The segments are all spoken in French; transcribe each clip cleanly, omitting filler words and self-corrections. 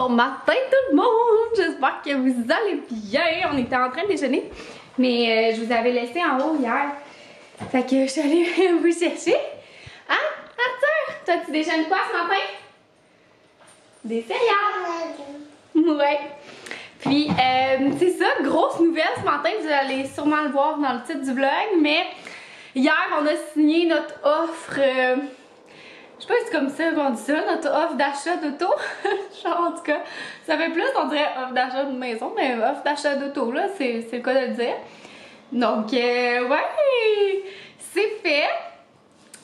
Bon matin tout le monde! J'espère que vous allez bien. On était en train de déjeuner, mais je vous avais laissé en haut hier. Fait que je suis allée vous chercher. Hein, Arthur? Toi, tu déjeunes quoi ce matin? Des céréales! Ouais. Puis, c'est ça, grosse nouvelle ce matin. Vous allez sûrement le voir dans le titre du vlog, mais hier, on a signé notre offre... je sais pas si c'est comme ça qu'on dit ça, notre offre d'achat d'auto. Genre, en tout cas, ça fait plus, on dirait offre d'achat de maison, mais offre d'achat d'auto, là, c'est le cas de le dire. Donc, ouais, c'est fait.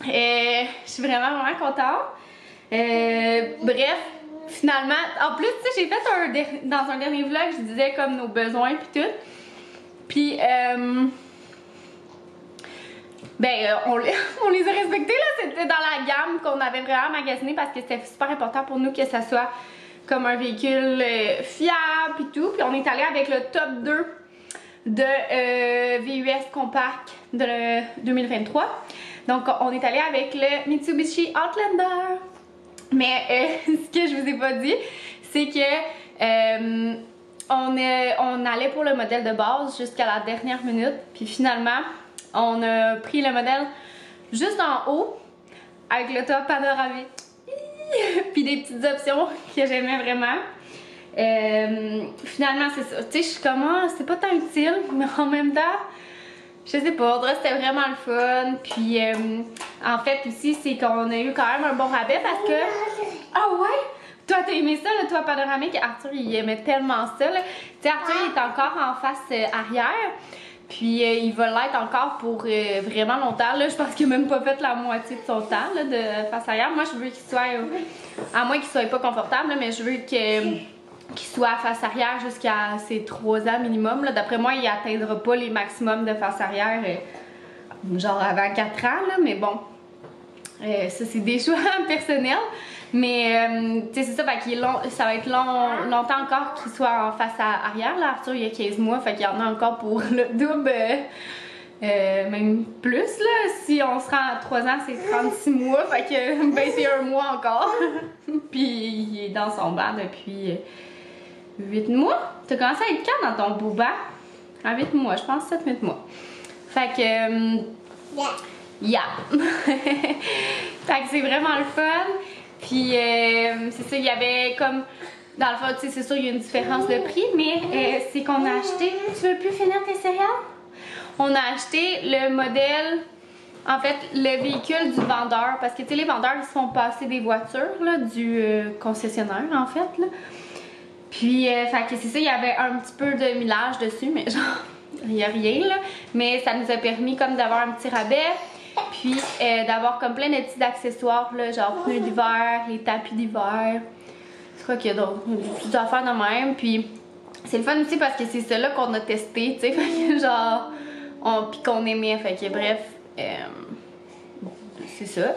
Je suis vraiment contente. Bref, finalement, en plus, tu sais, j'ai fait dans un dernier vlog, je disais comme nos besoins pis tout. Puis, on les a respectés, là. C'était dans la gamme qu'on avait vraiment magasiné parce que c'était super important pour nous que ça soit comme un véhicule fiable et tout. Puis on est allé avec le top 2 de VUS Compact de 2023. Donc on est allé avec le Mitsubishi Outlander. Mais ce que je vous ai pas dit, c'est que on allait pour le modèle de base jusqu'à la dernière minute. Puis finalement, on a pris le modèle juste en haut avec le toit panoramique. Puis des petites options que j'aimais vraiment. Finalement, c'est ça. Tu sais, je suis comme, c'est pas tant utile, mais en même temps, je sais pas, c'était vraiment le fun. Puis en fait aussi, c'est qu'on a eu quand même un bon rabais parce que... Ah ouais? Toi, t'as aimé ça, le toit panoramique? Arthur, il aimait tellement ça. Tu sais, Arthur, il est encore en face arrière. Puis il va l'être encore pour vraiment longtemps. Là, je pense qu'il n'a même pas fait la moitié de son temps là, de face arrière. Moi, je veux qu'il soit, à moins qu'il soit pas confortable, là, mais je veux qu'il soit face arrière jusqu'à ses 3 ans minimum. D'après moi, il n'atteindra pas les maximums de face arrière, genre avant 4 ans. Là, mais bon, ça c'est des choix personnels. Mais tu sais, c'est ça, fait qu'il est long, ça va être longtemps encore qu'il soit en face arrière. Là, Arthur, il y a 15 mois, fait qu'il y en a encore pour le double, même plus. Là. Si on se rend à 3 ans, c'est 36 mois, fait que 21 mois encore. Puis il est dans son banc depuis 8 mois. T'as commencé à être quand dans ton beau banc? À 8 mois, je pense 7-8 mois. Fait que... yeah! Fait que c'est vraiment le fun. Puis c'est ça, il y avait comme, dans le fond, tu sais, c'est sûr il y a une différence de prix, mais c'est qu'on a acheté, tu veux plus finir tes céréales? On a acheté le modèle, en fait, le véhicule du vendeur, parce que tu sais, les vendeurs, ils se font passer des voitures, là, du concessionnaire, en fait, là. Puis, fait que c'est ça, il y avait un petit peu de millage dessus, mais genre, il n'y a rien, là. Mais ça nous a permis comme d'avoir un petit rabais. Puis d'avoir comme plein de petits accessoires, là, genre pneus d'hiver, les tapis d'hiver. C'est quoi qu'il y a d'autre? Des petites affaires de même. Puis c'est le fun aussi parce que c'est cela qu'on a testé, tu sais. Fait que genre, puis qu'on aimait. Fait que bref, bon, c'est ça.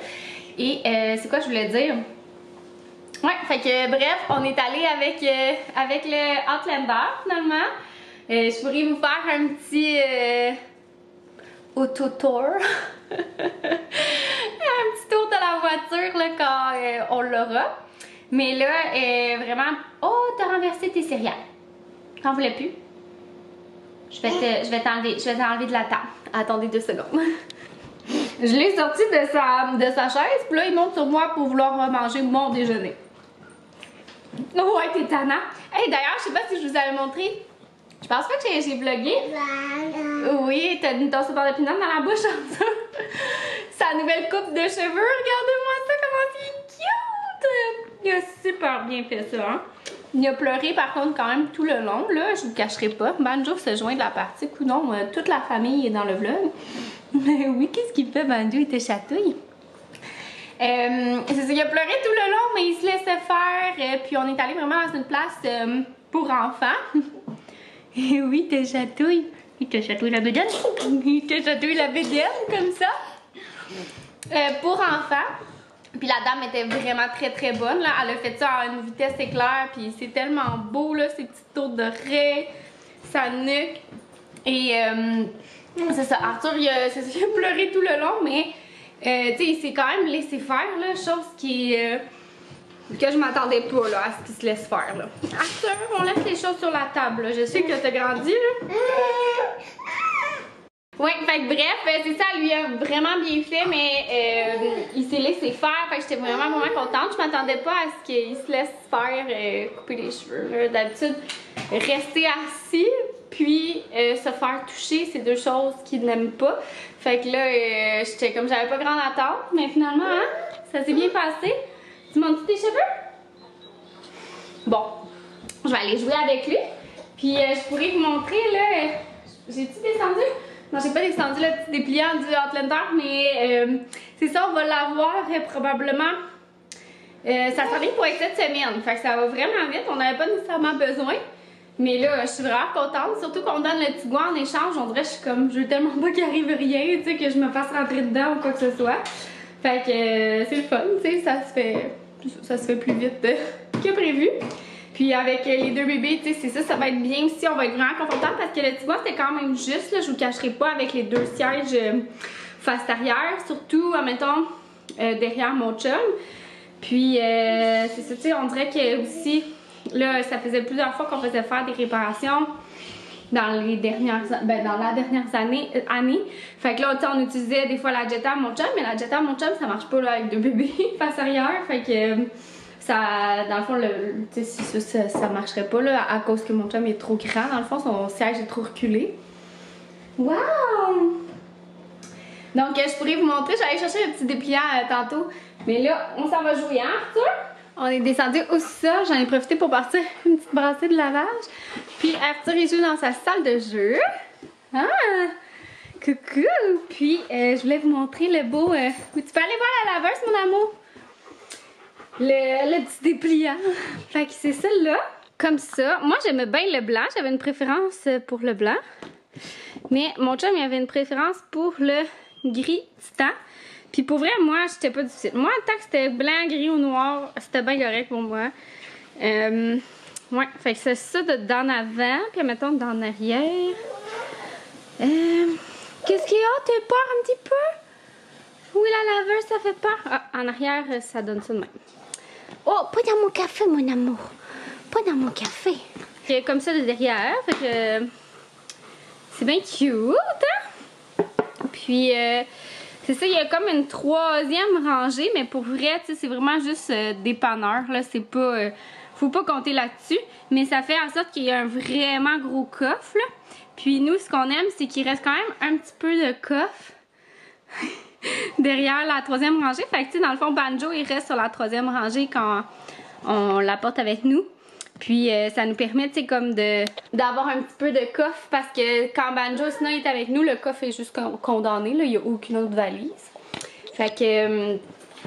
Et c'est quoi je voulais dire? Ouais, fait que bref, on est allé avec le Outlander finalement. Je pourrais vous faire un petit... auto-tour. Un petit tour de la voiture là, quand on l'aura. Mais là, vraiment... Oh, t'as renversé tes céréales. T'en voulais plus? Je vais t'enlever de la table. Attendez 2 secondes. Je l'ai sorti de sa chaise, puis là, il monte sur moi pour vouloir manger mon déjeuner. Oh, ouais, t'es tannant. Hey, d'ailleurs, je sais pas si je vous avais montré... Je pense pas que j'ai vlogué. Oui, t'as une toast de pinot dans la bouche. Sa nouvelle coupe de cheveux. Regardez-moi ça, comment c'est cute. Il a super bien fait ça. Hein? Il a pleuré par contre quand même tout le long. Là, je vous cacherai pas. Banjo se joint de la partie. Coudon, toute la famille est dans le vlog. Mais oui, qu'est-ce qu'il fait, Banjo? Il te chatouille. C'est ça, il a pleuré tout le long, mais il se laissait faire. Puis on est allé vraiment dans une place pour enfants. Et oui, te chatouille. Il te chatouille la bédaine. Il te chatouille la bédaine comme ça. Pour enfants. Puis la dame était vraiment très bonne. Là. Elle a fait ça à une vitesse éclair. Puis c'est tellement beau, là, ces petites tours d'oreilles, sa nuque. Et c'est ça, Arthur, il a pleuré tout le long, mais tu sais, il s'est quand même laissé faire, là, chose qui est que je m'attendais pas là, à ce qu'il se laisse faire. Là. Arthur, on laisse les choses sur la table. Là. Je sais que t'as grandi. Là. Ouais, fait que bref, c'est ça, lui a vraiment bien fait, mais il s'est laissé faire, fait que j'étais vraiment contente. Je m'attendais pas à ce qu'il se laisse faire couper les cheveux. D'habitude, rester assis, puis se faire toucher, c'est deux choses qu'il n'aime pas. Fait que là, j'étais comme, j'avais pas grande attente, mais finalement, hein, ça s'est bien passé. Tu montes tes cheveux? Bon, je vais aller jouer avec lui, puis je pourrais vous montrer, là, j'ai-tu descendu? Non, j'ai pas descendu le petit dépliant du Outlander, mais c'est ça, on va l'avoir probablement. Ça s'en vient pour être cette semaine. Fait que ça va vraiment vite. On n'avait pas nécessairement besoin. Mais là, je suis vraiment contente. Surtout qu'on donne le Tigua en échange. On dirait que je suis comme, je veux tellement pas qu'il arrive rien, tu sais, que je me fasse rentrer dedans ou quoi que ce soit. Fait que c'est le fun, tu sais, ça se fait plus vite que prévu. Puis avec les deux bébés, tu sais, c'est ça, ça va être bien aussi, on va être vraiment confortable parce que le Tigua c'était quand même juste, là, je vous cacherai pas, avec les deux sièges face arrière, surtout, admettons, derrière mon chum. Puis c'est ça, tu sais, on dirait que aussi, là, ça faisait plusieurs fois qu'on faisait faire des réparations dans les dernières, dans la dernière année. Fait que là, tu sais, on utilisait des fois la Jetta à mon chum, mais la Jetta à mon chum, ça marche pas là avec deux bébés face arrière, fait que... Ça, dans le fond, ça marcherait pas là, à cause que mon chum est trop grand. Dans le fond, son siège est trop reculé. Wow! Donc, je pourrais vous montrer. J'allais chercher le petit dépliant tantôt. Mais là, on s'en va jouer, hein, Arthur? On est descendu au sol. J'en ai profité pour partir une petite brassée de lavage. Puis, Arthur, il joue dans sa salle de jeu. Ah! Coucou! Puis, je voulais vous montrer le beau... Tu peux aller voir la laveuse, mon amour? Le petit dépliant. Fait que c'est ça là. Comme ça. Moi j'aimais bien le blanc. J'avais une préférence pour le blanc. Mais mon chum il avait une préférence pour le gris titan. Puis pour vrai, moi j'étais pas difficile. Moi tant que c'était blanc, gris ou noir, c'était bien correct pour moi. Ouais, fait que c'est ça d'en avant. Puis mettons d'en arrière. Qu'est-ce qu'il y a? T'as peur un petit peu? Oui, la laveuse, ça fait peur. Ah, en arrière, ça donne ça de même. Oh, pas dans mon café, mon amour. Pas dans mon café. C'est comme ça de derrière. Fait que c'est bien cute. Hein? Puis, c'est ça, il y a comme une troisième rangée. Mais pour vrai, c'est vraiment juste dépanneur. Là, c'est pas... faut pas compter là-dessus. Mais ça fait en sorte qu'il y a un vraiment gros coffre. Là. Puis nous, ce qu'on aime, c'est qu'il reste quand même un petit peu de coffre. Derrière la troisième rangée. Fait que tu sais, dans le fond, Banjo, il reste sur la troisième rangée quand on l'apporte avec nous. Puis ça nous permet, tu sais, comme d'avoir un petit peu de coffre parce que quand Banjo, sinon, il est avec nous, le coffre est juste condamné, là. Il n'y a aucune autre valise. Fait que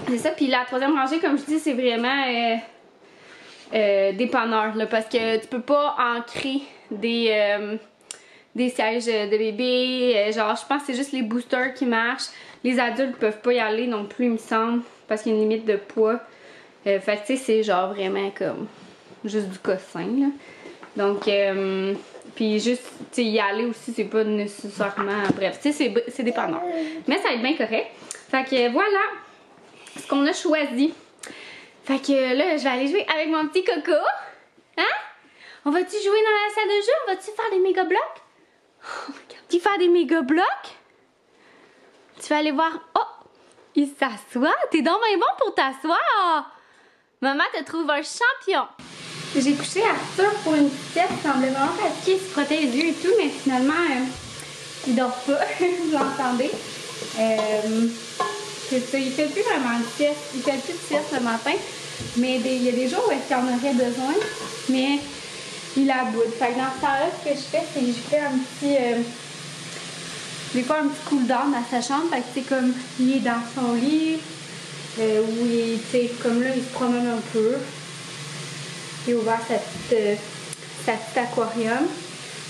c'est ça. Puis la troisième rangée, comme je dis, c'est vraiment dépanneur, là, parce que tu peux pas ancrer des sièges de bébé. Genre, je pense que c'est juste les boosters qui marchent. Les adultes peuvent pas y aller non plus, il me semble, parce qu'il y a une limite de poids. Fait que, tu sais, c'est genre vraiment comme juste du cossin, là. Donc, puis juste, tu sais, y aller aussi, c'est pas nécessairement... Bref, tu sais, c'est dépendant. Mais ça va être bien correct. Fait que voilà ce qu'on a choisi. Fait que là, je vais aller jouer avec mon petit coco. Hein? On va-tu jouer dans la salle de jeu? On va-tu faire des méga blocs? Oh, tu vas faire des méga blocs? Tu vas aller voir. Oh! Il s'assoit. T'es donc bien bon pour t'asseoir. Maman te trouve un champion. J'ai couché Arthur pour une petite sieste. Il semblait vraiment fatigué. Il se frottait les yeux et tout, mais finalement, il dort pas. Vous l'entendez. C'est ça. Il fait plus vraiment de sieste. Il fait plus de sieste le matin. Mais il y a des jours où il en aurait besoin. Mais il a bout. Fait que dans ce temps-là, ce que je fais, c'est que je fais un petit... des fois un petit cool down à sa chambre, fait que c'est comme il est dans son lit, où il est, comme là, il se promène un peu. Il a ouvert sa petite aquarium.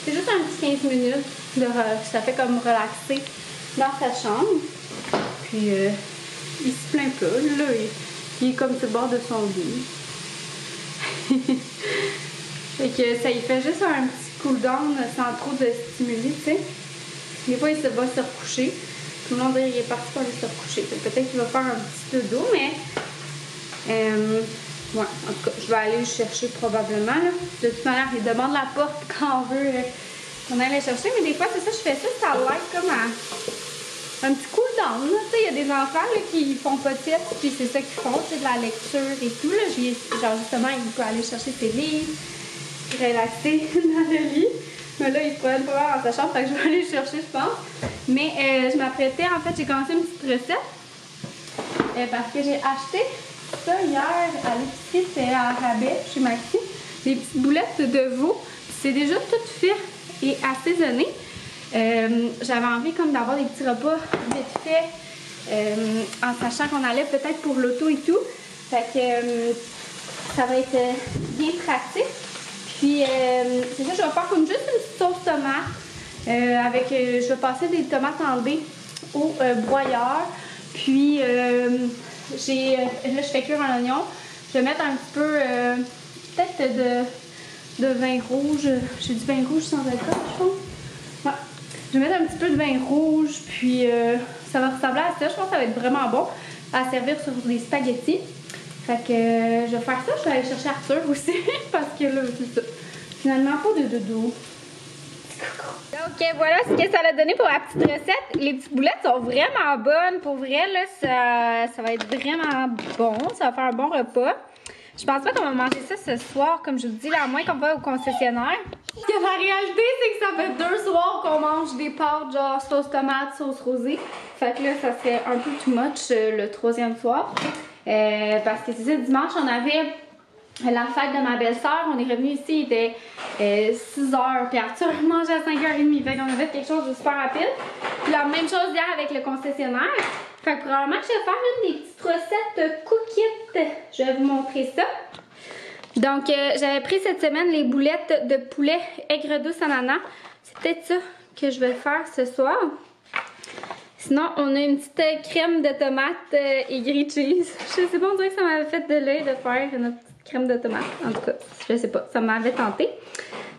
C'est juste un petit 15 minutes, ça fait comme relaxer dans sa chambre. Puis il se plaint pas, là, il est comme sur le bord de son lit. Fait que ça, il fait juste un petit cool down sans trop de stimuli, tu sais. Des fois, il va se recoucher. Tout le monde est parti pour aller se recoucher. Peut-être qu'il va faire un petit peu d'eau, mais Ouais, en tout cas, je vais aller le chercher probablement. Là. De toute manière, il demande la porte quand on veut qu'on aille le chercher. Mais des fois, c'est ça, je fais ça, ça l'aide comme un petit cool down. Tu sais, il y a des enfants là, qui font pas de test, puis c'est ça qu'ils font, c'est de la lecture et tout. Là. Genre, justement, il peut aller chercher ses livres, relaxer dans le lit. Mais là, il se promène pas mal dans sa chambre, fait que je vais aller le chercher, je pense. Mais je m'apprêtais, en fait, j'ai commencé une petite recette. Parce que j'ai acheté ça hier à l'épicerie, c'était à rabais chez Maxi. Des petites boulettes de veau. C'est déjà tout fait et assaisonné. J'avais envie comme d'avoir des petits repas vite fait en sachant qu'on allait peut-être pour l'auto et tout. Fait que ça va être bien pratique. Puis c'est ça, je vais faire comme juste une petite sauce tomate avec, je vais passer des tomates enlevées au broyeur. Puis là je fais cuire un oignon. Je vais mettre un petit peu peut-être de vin rouge. J'ai du vin rouge sans alcool, je pense. Ouais. Je vais mettre un petit peu de vin rouge, puis ça va ressembler à ça. Je pense que ça va être vraiment bon à servir sur des spaghettis. Fait que je vais faire ça. Je vais aller chercher Arthur aussi, parce que là, c'est ça. Finalement, pas de dodo. Donc voilà ce que ça a donné pour la petite recette. Les petites boulettes sont vraiment bonnes. Pour vrai, là, ça va être vraiment bon. Ça va faire un bon repas. Je pense pas qu'on va manger ça ce soir, comme je vous dis, là, à moins qu'on va au concessionnaire. La réalité, c'est que ça fait 2 soirs qu'on mange des pâtes genre sauce tomate, sauce rosée. Fait que là, ça serait un peu too much le 3e soir. Parce que c'est ça, dimanche, on avait la fête de ma belle-sœur. On est revenu ici, il était 6h, puis Arthur mangeait à 5h30. Fait qu'on a fait quelque chose de super rapide. Puis la même chose hier avec le concessionnaire. Fait que probablement que je vais faire une des petites recettes cookies. Je vais vous montrer ça. Donc, j'avais pris cette semaine les boulettes de poulet aigre douce ananas. C'est peut-être ça que je vais faire ce soir. Sinon, on a une petite crème de tomate et grilled cheese. Je sais pas, on dirait que ça m'avait fait de l'œil de faire une petite crème de tomate. En tout cas, je sais pas, ça m'avait tenté.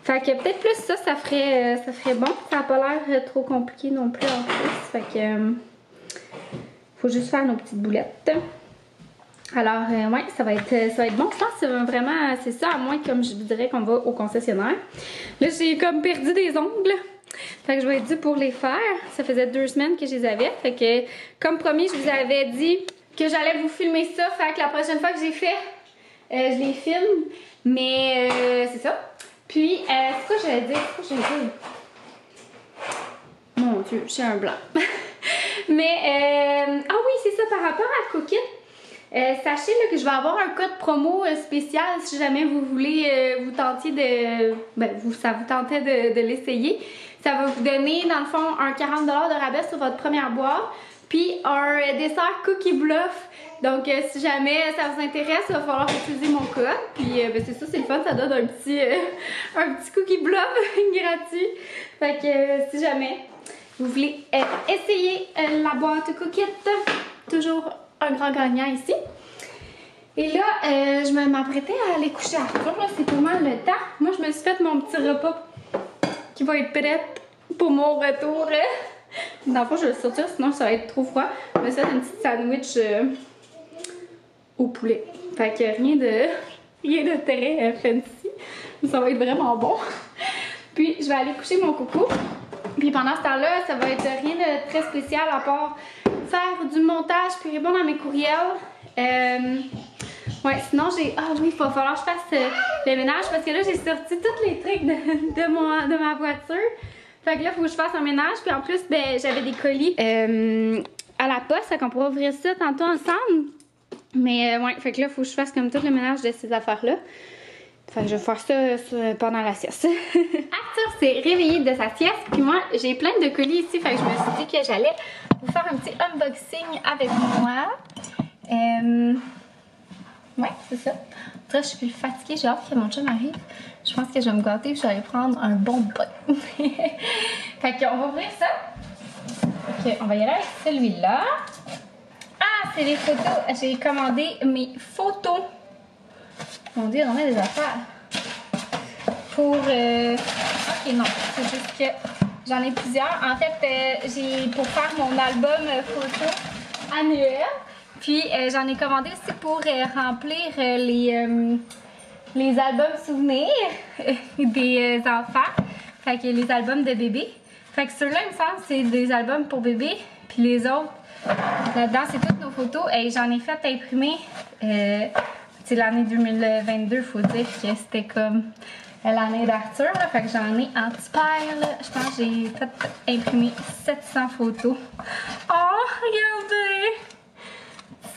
Fait que peut-être plus ça, ça ferait bon. Ça n'a pas l'air trop compliqué non plus en plus. Fait que faut juste faire nos petites boulettes. Alors, ouais, ça va être bon. Je pense que c'est vraiment, c'est ça, à moins comme je vous dirais qu'on va au concessionnaire. Là, j'ai comme perdu des ongles. Fait que je vais être due pour les faire. Ça faisait 2 semaines que je les avais. Fait que, comme promis, je vous avais dit que j'allais vous filmer ça. Fait que la prochaine fois que j'ai fait, je les filme. Mais, c'est ça. Puis, c'est quoi j'allais dire? Mon Dieu, j'ai un blanc. Mais, ah oui, c'est ça, par rapport à Cookin. Sachez là, que je vais avoir un code promo spécial si jamais vous voulez, vous tentiez de... ça vous tentait de l'essayer. Ça va vous donner, dans le fond, un 40$ de rabais sur votre première boîte. Puis un dessert Cookie Bluff. Donc, si jamais ça vous intéresse, il va falloir utiliser mon code. Puis, c'est ça, c'est le fun, ça donne un petit Cookie Bluff gratuit. Fait que, si jamais vous voulez essayer la boîte Cookette, toujours un grand gagnant ici. Et là, je m'apprêtais à aller coucher Arthur. Là, c'est pas mal le temps. Moi, je me suis fait mon petit repas qui va être prêt pour mon retour. Dans le fond, je vais le sortir, sinon ça va être trop froid. Je me suis fait une petite sandwich au poulet. Fait que rien de très fancy. Mais ça va être vraiment bon. Puis, je vais aller coucher mon coucou. Puis pendant ce temps-là, ça va être rien de très spécial à part faire du montage puis répondre à mes courriels. Ouais, sinon j'ai... Ah oui, il va falloir que je fasse le ménage parce que là, j'ai sorti tous les trucs de ma voiture. Fait que là, il faut que je fasse un ménage. Puis en plus, ben, j'avais des colis à la poste. Fait qu'on pourra ouvrir ça tantôt ensemble. Mais ouais, fait que là, il faut que je fasse comme tout le ménage de ces affaires-là. Fait que je vais faire ça pendant la sieste. Arthur s'est réveillé de sa sieste. Puis moi, j'ai plein de colis ici. Fait que je me suis dit que j'allais vous faire un petit unboxing avec moi. Ouais, c'est ça. Après, je suis fatiguée. J'ai hâte que mon chum arrive. Je pense que je vais me gâter et je vais aller prendre un bon bain. Fait qu'on va ouvrir ça. Ok, on va y aller avec celui-là. Ah, c'est les photos. J'ai commandé mes photos. Mon Dieu, on a des affaires. Pour... Ok, non. C'est juste que j'en ai plusieurs. En fait, j'ai pour faire mon album photo annuel. Puis j'en ai commandé aussi pour remplir les albums souvenirs des enfants. Fait que les albums de bébé. Fait que ceux-là, il me semble, c'est des albums pour bébé. Puis les autres, là-dedans, c'est toutes nos photos. Et j'en ai fait imprimer. C'est l'année 2022, faut dire que c'était comme l'année d'Arthur. Fait que j'en ai en petit paire. Là. Je pense que j'ai fait imprimer 700 photos. Oh, regardez!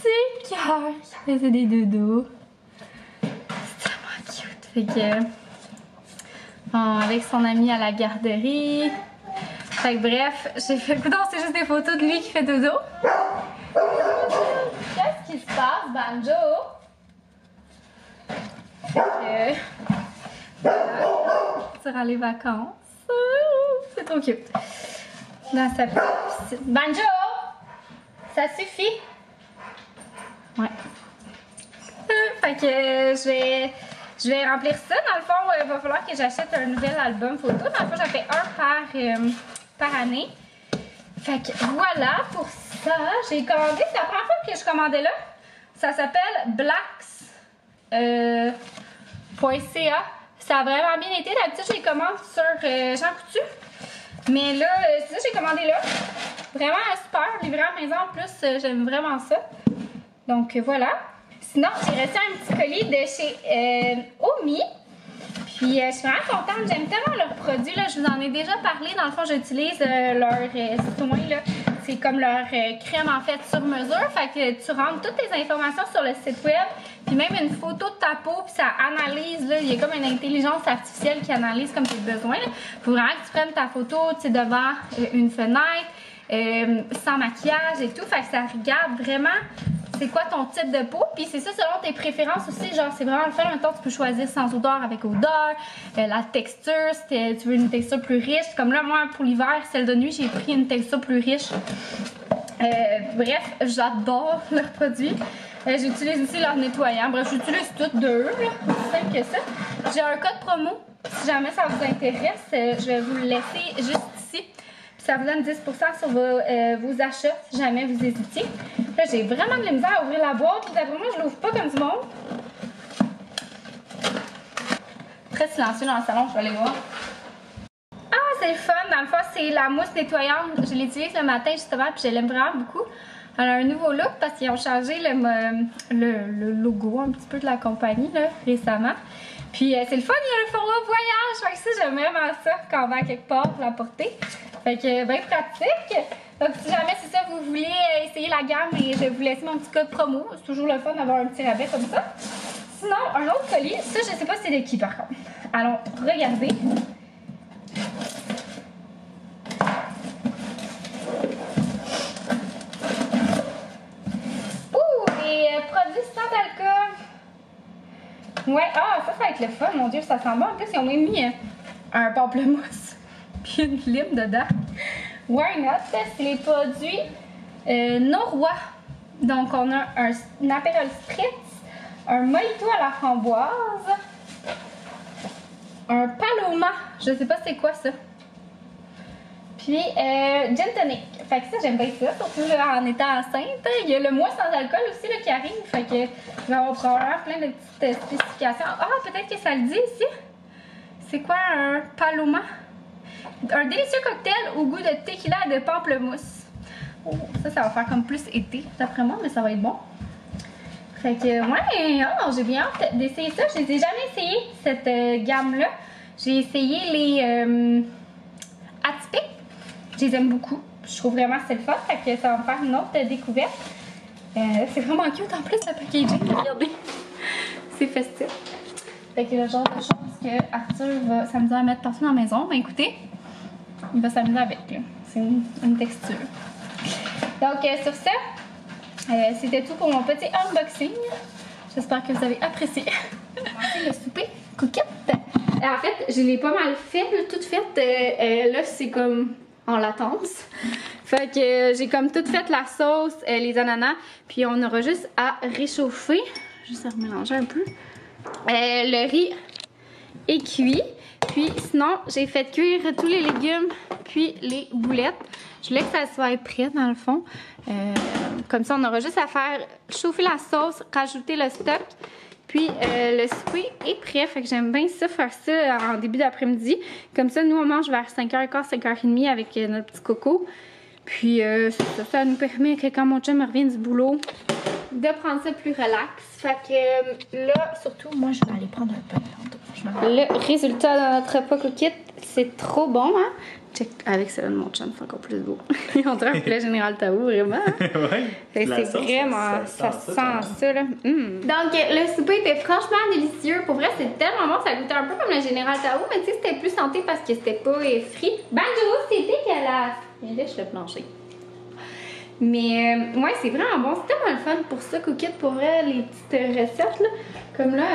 C'est cœur qui faisait des dodos. C'est tellement cute. Fait que, bon, avec son ami à la garderie. Fait que bref, j'ai fait. Non, c'est juste des photos de lui qui fait dodo. Qu'est-ce qui se passe, Banjo? Fait que. Voilà. Durant les vacances. C'est trop cute. Dans sa petite. Banjo! Ça suffit? Ouais. Fait que je vais remplir ça. Dans le fond, il va falloir que j'achète un nouvel album photo. Dans le fond, j'en fais un par année. Fait que voilà pour ça. J'ai commandé, c'est la première fois que je commandais là. Ça s'appelle blacks.ca. Ça a vraiment bien été. D'habitude, je les commande sur Jean Coutu. Mais là, c'est ça, j'ai commandé là. Vraiment super. Livré à la maison en plus, j'aime vraiment ça. Donc voilà. Sinon, j'ai reçu un petit colis de chez Omi. Puis je suis vraiment contente. J'aime tellement leurs produits. Là. Je vous en ai déjà parlé. Dans le fond, j'utilise leur soin. C'est comme leur crème en fait sur mesure. Fait que tu rentres toutes tes informations sur le site web. Puis même une photo de ta peau. Puis ça analyse. Là. Il y a comme une intelligence artificielle qui analyse comme tes besoins. Il faut vraiment que tu prennes ta photo devant une fenêtre. Sans maquillage et tout. Fait que ça regarde vraiment c'est quoi ton type de peau. Puis c'est ça selon tes préférences aussi. Genre, c'est vraiment le fun. Maintenant, tu peux choisir sans odeur, avec odeur. La texture, si tu veux une texture plus riche. Comme là, moi, pour l'hiver, celle de nuit, j'ai pris une texture plus riche. Bref, j'adore leurs produits. J'utilise aussi leur nettoyant. Bref, j'utilise toutes deux. C'est simple que ça. J'ai un code promo. Si jamais ça vous intéresse, je vais vous le laisser juste ici. Ça vous donne 10% sur vos achats si jamais vous hésitiez. Là, j'ai vraiment de la misère à ouvrir la boîte. D'après moi, je l'ouvre pas comme du monde. Très silencieux dans le salon, je vais aller voir. Ah, c'est le fun. Dans le fond, c'est la mousse nettoyante. Je l'utilise le matin justement, puis je l'aime vraiment beaucoup. Elle a un nouveau look parce qu'ils ont changé le logo un petit peu de la compagnie là, récemment. Puis c'est le fun, il y a le format voyage. Fait que ça, j'aime vraiment ça quand on va à quelque part pour la porter. Fait que bien pratique. Donc si jamais c'est ça, vous voulez essayer la gamme, et je vais vous laisser mon petit code promo. C'est toujours le fun d'avoir un petit rabais comme ça. Sinon, un autre colis, ça je sais pas c'est de qui par contre. Allons regarder. Ouh, des produits sans alcool. Ouais, ah ça va être le fun, mon dieu, ça sent bon. En plus, ils ont même mis un pamplemousse puis une lime dedans. Why not? C'est les produits Norrois. Donc, on a un Aperol Spritz, un Mojito à la framboise, un Paloma. Je sais pas c'est quoi ça. Puis, Gin Tonic. Fait que ça, j'aime bien ça, surtout là, en étant enceinte. Il y a le mois sans alcool aussi là, qui arrive. Fait que je vais avoir probablement plein de petites spécifications. Ah, peut-être que ça le dit ici. C'est quoi un Paloma? Un délicieux cocktail au goût de tequila et de pamplemousse. Oh, ça va faire comme plus été, d'après moi, mais ça va être bon. Fait que, ouais, oh, j'ai bien hâte d'essayer ça. Je les ai jamais essayé, cette gamme-là. J'ai essayé les atypiques. Je les aime beaucoup. Je trouve vraiment que c'est le fun. Fait que ça va me faire une autre découverte. C'est vraiment cute en plus, le packaging. Regardez. C'est festif. Fait que le genre de choses que Arthur va s'amuser à mettre partout dans la maison. Ben écoutez, il va s'amuser avec. C'est une texture. Donc sur ça, c'était tout pour mon petit unboxing. J'espère que vous avez apprécié. Le souper coquette. En fait, je l'ai pas mal fait, toute faite. Là, c'est comme en latence. Fait que j'ai comme toute fait la sauce, les ananas. Puis on aura juste à réchauffer. Juste à remélanger un peu. Le riz est cuit. Puis sinon, j'ai fait cuire tous les légumes puis les boulettes. Je voulais que ça soit prêt dans le fond. Comme ça, on aura juste à faire chauffer la sauce, rajouter le stock. Puis le souper est prêt. Fait que j'aime bien ça, faire ça en début d'après-midi. Comme ça, nous, on mange vers 5h15, 5h30 avec notre petit coco. Puis ça nous permet que quand mon chum revient du boulot, de prendre ça plus relax. Fait que là, surtout, moi, je vais aller prendre un pain. Le résultat de notre repas cookit, c'est trop bon, hein? Check avec celle de mon chum, c'est encore plus beau. On dirait un poulet Général Tao, vraiment. Ouais. C'est vraiment, ça sent ça, là. Donc, le souper était franchement délicieux. Pour vrai, c'est tellement bon, ça goûtait un peu comme le Général Tao, mais tu sais, c'était plus santé parce que c'était pas frit. Banjo, c'est dégueulasse! Il lèche le plancher. Mais ouais, c'est vraiment bon. C'est tellement le fun pour ça, cookit, pour vrai, les petites recettes, là. Comme là,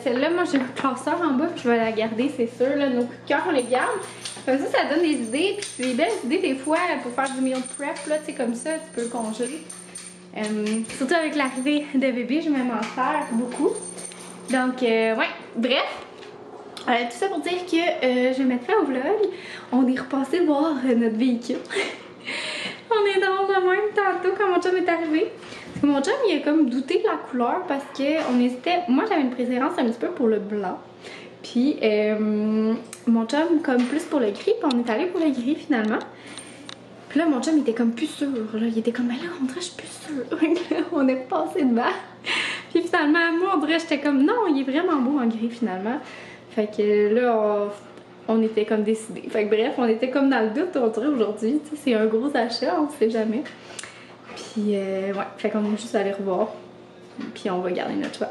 celle-là, moi j'ai un classeur en bas, puis je vais la garder, c'est sûr. Là. Nos coups de cœur, on les garde. Comme ça donne des idées. Puis c'est des belles idées des fois pour faire du meal prep, là, tu sais, comme ça, tu peux le congeler. Surtout avec l'arrivée de bébé, je vais m'en faire beaucoup. Donc, ouais, bref. Tout ça pour dire que je vais mettre fin au vlog. On est repassé voir notre véhicule. On est dans le même tantôt quand mon chum est arrivé. Parce que mon chum, il a comme douté de la couleur parce qu'on hésitait. Moi, j'avais une préférence un petit peu pour le blanc. Puis, mon chum, comme plus pour le gris. Puis, on est allé pour le gris finalement. Puis là, mon chum, il était comme plus sûr. Là. Il était comme, mais là, on dirait, je suis plus sûre. On est passé devant. Puis finalement, moi, on dirait, j'étais comme, non, il est vraiment beau en gris finalement. Fait que là, on était comme décidés. Fait que bref, on était comme dans le doute, on dirait aujourd'hui. Tu sais, c'est un gros achat, on sait jamais. Puis ouais, fait qu'on est juste allé revoir. Puis on va garder notre choix.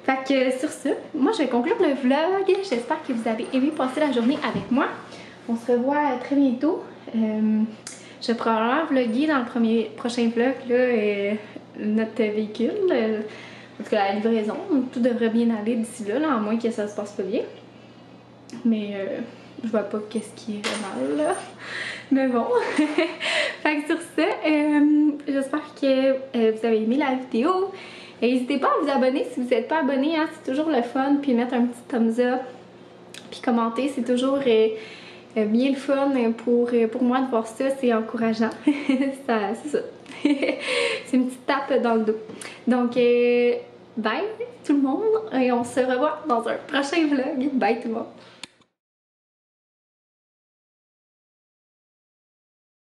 Fait que sur ça, moi je vais conclure le vlog. J'espère que vous avez aimé passer la journée avec moi. On se revoit très bientôt. Je vais probablement vlogger dans le prochain vlog là, notre véhicule. En tout cas, la livraison. Tout devrait bien aller d'ici là, à moins que ça se passe pas bien. Mais je vois pas qu'est-ce qui est mal là. Mais bon. Fait que sur ça, j'espère que vous avez aimé la vidéo. N'hésitez pas à vous abonner si vous n'êtes pas abonné, hein, c'est toujours le fun. Puis mettre un petit thumbs up. Puis commenter, c'est toujours bien le fun pour moi de voir ça, c'est encourageant. C'est ça. C'est une petite tape dans le dos. Donc, bye tout le monde et on se revoit dans un prochain vlog. Bye tout le monde.